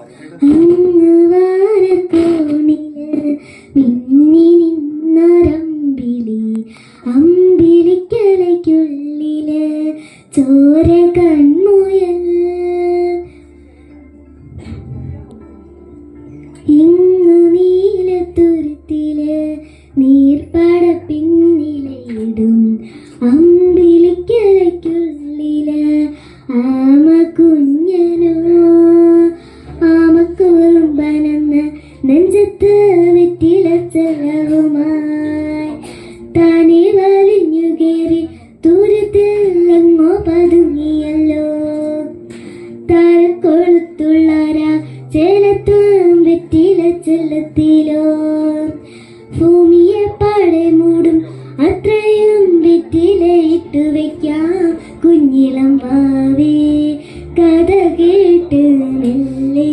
അങ്ങ് വാരക്കോണില് മിന്നി നിന്നൊരമ്പിളി, അമ്പിളിക്കലയ്ക്കുള്ളില് ചോര കൺമുയൽ. ഇങ്ങു നീലത്തുരുത്തില് നീർപ്പട പിന്നിലയിടും, അമ്പിളിക്കലയ്ക്കുള്ളില് ആമ കുഞ്ഞനോ. ആമക്കുറുമ്പനെന്ന് നെഞ്ചത്ത് വെറ്റില ചെലവുമായി താനെ വലിഞ്ഞു കയറി ദൂരത്തിലെങ്ങോ പതുങ്ങിയല്ലോ. താരക്കൊളുത്തുള്ളരാ ചേലത്തും വെറ്റില ചെല്ലത്തിലോ. ഭൂമിയെ പാടെ മൂടും അത്രയും വെറ്റില ഇട്ടു വയ്ക്കാം കുഞ്ഞിളം വാവേ. കഥ കേട്ട് മെല്ലെ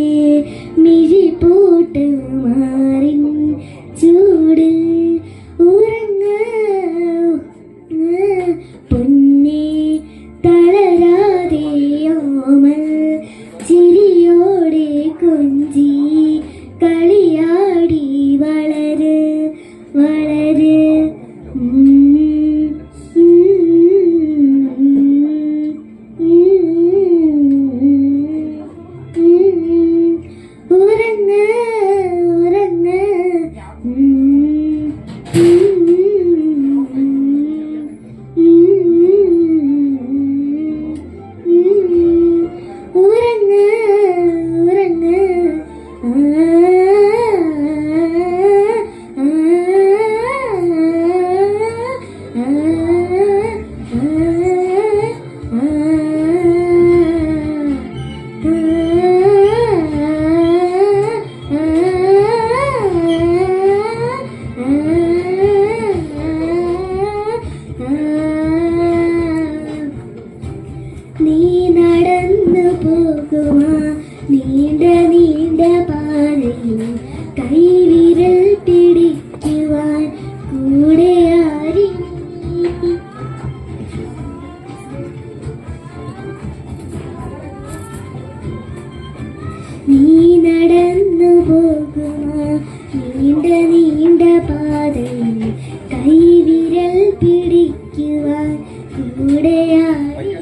മിഴി പൂട്ട് മാറിൻ ചൂട് ഉറങ്ങ പൊന്നെ തളരാതെയോമൽ ചിരിയോടെ കൊഞ്ചി കളിയാടി വളര് വളര്. ഉറങ്ങ ഉറങ്ങ ഉറങ്ങ ഉറങ്ങ. നീ നടന്നു പോകുമാ നീണ്ട നീണ്ട പാതയിൽ, കൈവിരൽ പിടിക്കുവാൻ കൂടെ ആരി. നീ നടന്നു പോകുമാ നീണ്ട നീണ്ട പാതയിൽ, കൈവിരൽ പിടിക്കുവാൻ കൂടെ ആരി.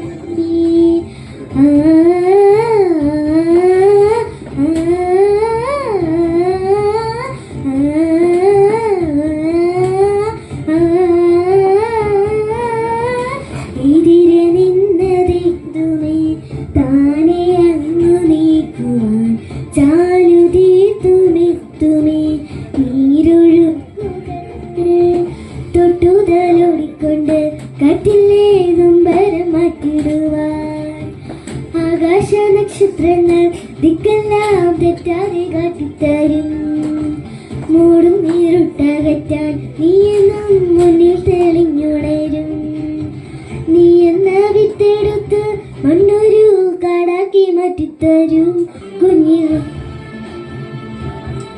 ഇതിരെ നിന്നതെന്തുമേ താനെ അങ്ങു നീക്കുവാൻ ചാലുതീർത്തുമെത്തുമേ നീരൊഴുകുകൾക്ക് തൊട്ടുതലോടിക്കൊണ്ട് കട്ടിലെ നൊമ്പരം മാറ്റിടുവാൻ. ആകാശ നക്ഷത്രങ്ങൾ ദിക്കെല്ലാം തെറ്റാതെ കാട്ടിത്തരും. മൂടും നീരുട്ടകറ്റാൻ നീ എന്നും മുന്നിൽ തെളിഞ്ഞുണരും. നീ എന്ന വിത്തെടുത്ത് മണ്ണൊരു കാടാക്കി മാറ്റിത്തരും കുഞ്ഞിൽ.